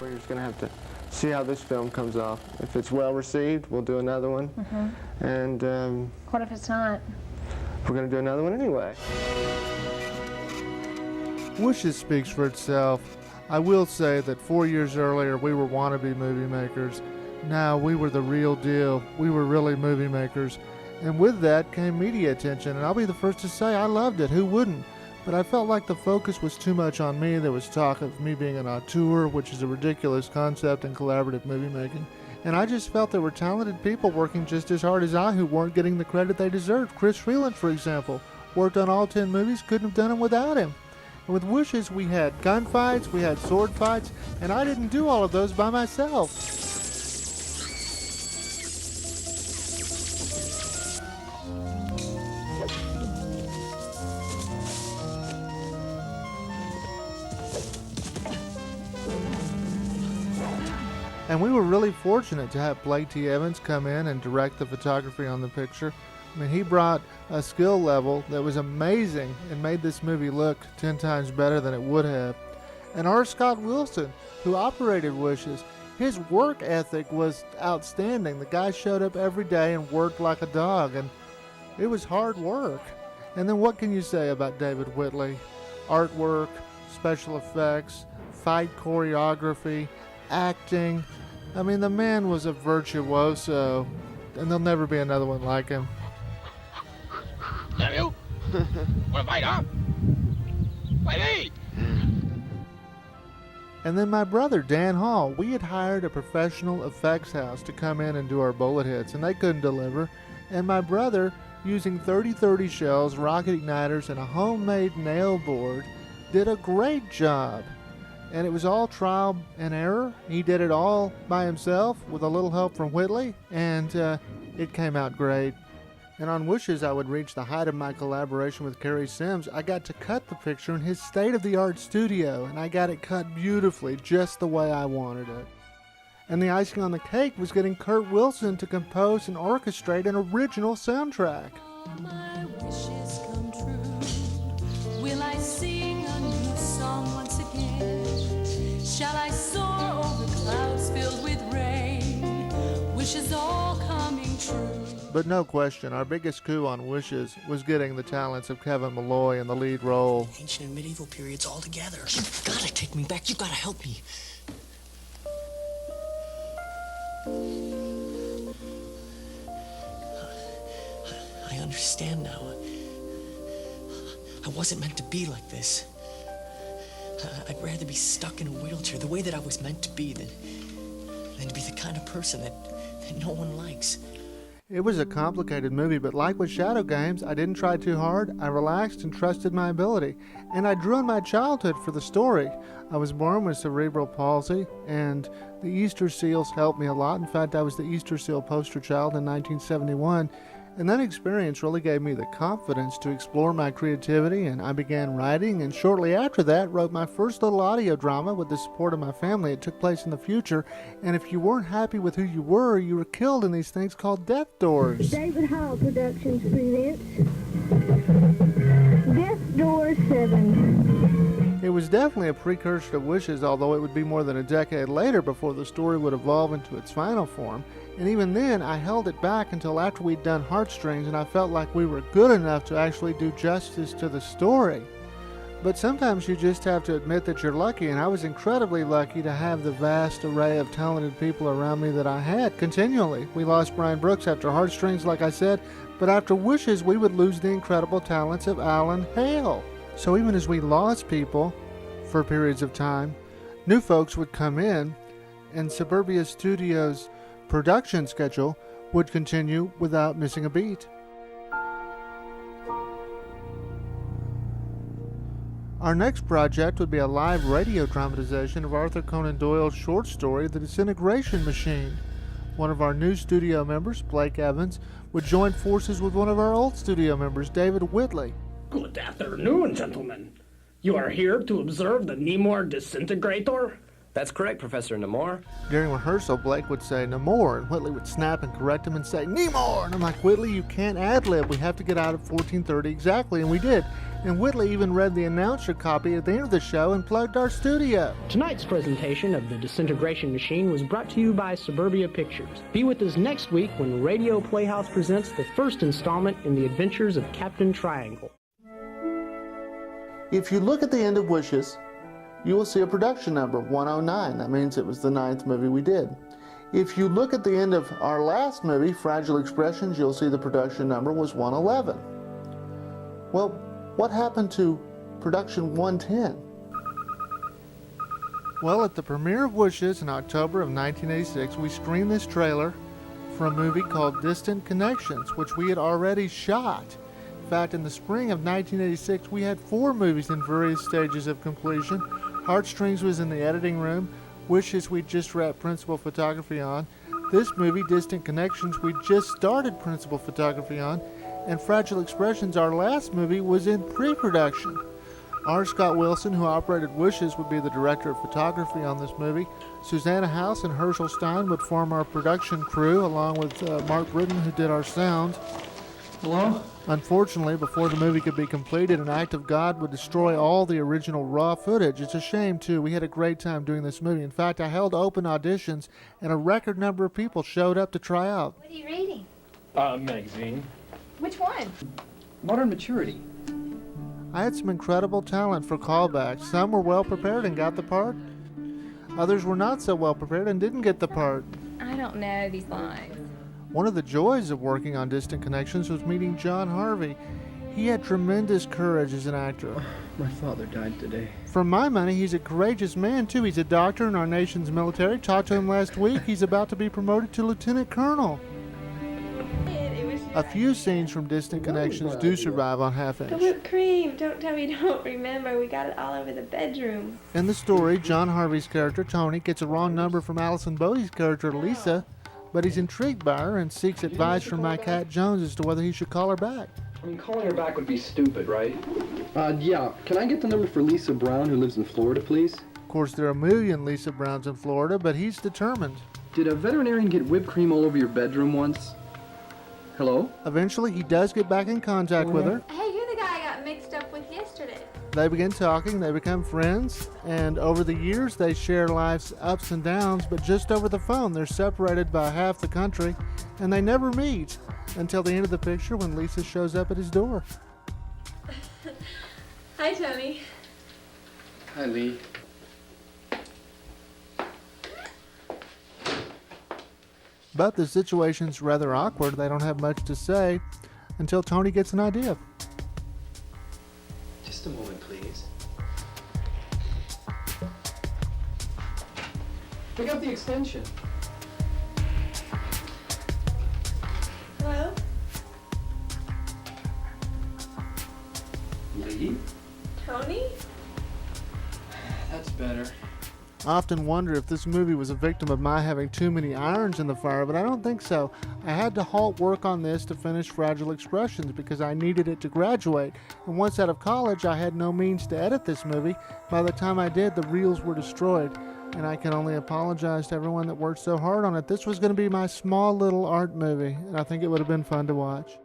We're just going to have to see how this film comes off. If it's well received, we'll do another one. And what if it's not? we're going to do another one anyway. Wishes speaks for itself. I will say that 4 years earlier we were wannabe movie makers. Now we were the real deal. We were really movie makers. And with that came media attention, and I'll be the first to say I loved it. Who wouldn't? But I felt like the focus was too much on me. There was talk of me being an auteur, which is a ridiculous concept in collaborative movie making. And I just felt there were talented people working just as hard as I who weren't getting the credit they deserved. Chris Freeland, for example, worked on all 10 movies, couldn't have done them without him. And with Wishes, we had gunfights, we had sword fights, and I didn't do all of those by myself. And we were really fortunate to have Blake T. Evans come in and direct the photography on the picture. I mean, he brought a skill level that was amazing and made this movie look 10 times better than it would have. And R. Scott Wilson, who operated Wishes, his work ethic was outstanding. The guy showed up every day and worked like a dog, and it was hard work. And then what can you say about David Whitley? Artwork, special effects, fight choreography, acting. I mean, the man was a virtuoso, and there'll never be another one like him. Damn you! Wanna fight, huh? Fight me! And then my brother, Dan Hall, we had hired a professional effects house to come in and do our bullet hits, and they couldn't deliver. And my brother, using 30-30 shells, rocket igniters, and a homemade nail board, did a great job. And it was all trial and error. He did it all by himself with a little help from Whitley, and it came out great. And on Wishes, I would reach the height of my collaboration with Kerry Sims. I got to cut the picture in his state-of-the-art studio, and I got it cut beautifully, just the way I wanted it. And the icing on the cake was getting Kurt Wilson to compose and orchestrate an original soundtrack. My wishes come true. Will I sing a new song once again? Shall I soar over clouds filled with rain? Wishes all coming true. But no question, our biggest coup on Wishes was getting the talents of Kevin Malloy in the lead role. Ancient and medieval periods all together. You've got to take me back. You've got to help me. I understand now. I wasn't meant to be like this. I'd rather be stuck in a wheelchair the way that I was meant to be than to be the kind of person that no one likes. It was a complicated movie, but like with Shadow Games, I didn't try too hard. I relaxed and trusted my ability. And I drew on my childhood for the story. I was born with cerebral palsy, and the Easter seals helped me a lot. In fact, I was the Easter seal poster child in 1971. And that experience really gave me the confidence to explore my creativity, and I began writing, and shortly after that wrote my first little audio drama with the support of my family. It took place in the future, and if you weren't happy with who you were killed in these things called death doors. David Hall Productions presents Death Door 7. It was definitely a precursor to Wishes, although it would be more than a decade later before the story would evolve into its final form. And even then, I held it back until after we'd done Heartstrings, and I felt like we were good enough to actually do justice to the story. But sometimes you just have to admit that you're lucky, and I was incredibly lucky to have the vast array of talented people around me that I had continually. We lost Brian Brooks after Heartstrings, like I said, but after Wishes, we would lose the incredible talents of Alan Hale. So even as we lost people for periods of time, new folks would come in, and Suburbia Studios' production schedule would continue without missing a beat. Our next project would be a live radio dramatization of Arthur Conan Doyle's short story, The Disintegration Machine. One of our new studio members, Blake Evans, would join forces with one of our old studio members, David Whitley. Good afternoon, gentlemen. You are here to observe the Nemor disintegrator? That's correct, Professor Nemor. During rehearsal, Blake would say, Nemor, and Whitley would snap and correct him and say, Nemor! And I'm like, Whitley, you can't ad-lib. We have to get out at 14:30 exactly, and we did. And Whitley even read the announcer copy at the end of the show and plugged our studio. Tonight's presentation of The Disintegration Machine was brought to you by Suburbia Pictures. Be with us next week when Radio Playhouse presents the first installment in the adventures of Captain Triangle. If you look at the end of Wishes, you will see a production number, 109. That means it was the 9th movie we did. If you look at the end of our last movie, Fragile Expressions, you'll see the production number was 111. Well, what happened to production 110? Well, at the premiere of Wishes in October of 1986, we screened this trailer for a movie called Distant Connections, which we had already shot. In fact, in the spring of 1986, we had 4 movies in various stages of completion. Heartstrings was in the editing room. Wishes we just wrapped principal photography on. This movie, Distant Connections, we just started principal photography on. And Fragile Expressions, our last movie, was in pre-production. R. Scott Wilson, who operated Wishes, would be the director of photography on this movie. Susanna House and Herschel Stein would form our production crew, along with Mark Britton, who did our sound. Hello? Unfortunately, before the movie could be completed, an act of God would destroy all the original raw footage. It's a shame, too. We had a great time doing this movie. In fact, I held open auditions, and a record number of people showed up to try out. What are you reading? Magazine. Which one? Modern Maturity. I had some incredible talent for callbacks. Some were well prepared and got the part. Others were not so well prepared and didn't get the part. I don't know these lines. One of the joys of working on Distant Connections was meeting John Harvey. He had tremendous courage as an actor. My father died today. For my money, he's a courageous man, too. He's a doctor in our nation's military. Talked to him last week. He's about to be promoted to lieutenant colonel. A few scenes from Distant Connections do survive on The half-inch. whipped cream. Don't tell me you don't remember. We got it all over the bedroom. In the story, John Harvey's character, Tony, gets a wrong number from Allison Bodie's character, Lisa, but he's intrigued by her and seeks advice from my cat Jones as to whether he should call her back. I mean, calling her back would be stupid, right? Yeah. Can I get the number for Lisa Brown, who lives in Florida, please? Of course, there are a million Lisa Browns in Florida, but he's determined. Did a veterinarian get whipped cream all over your bedroom once? Hello? Eventually, he does get back in contact with her. Hey, you're the guy I got mixed up with yesterday. They begin talking, they become friends, and over the years they share life's ups and downs, but just over the phone they're separated by half the country, and they never meet until the end of the picture when Lisa shows up at his door. Hi, Tony. Hi, Lee. But the situation's rather awkward. They don't have much to say until Tony gets an idea. Just a moment, please. Pick up the extension. Hello? Lee? Tony? That's better. I often wonder if this movie was a victim of my having too many irons in the fire, but I don't think so. I had to halt work on this to finish Fragile Expressions because I needed it to graduate. And once out of college, I had no means to edit this movie. By the time I did, the reels were destroyed. And I can only apologize to everyone that worked so hard on it. This was going to be my small little art movie, and I think it would have been fun to watch.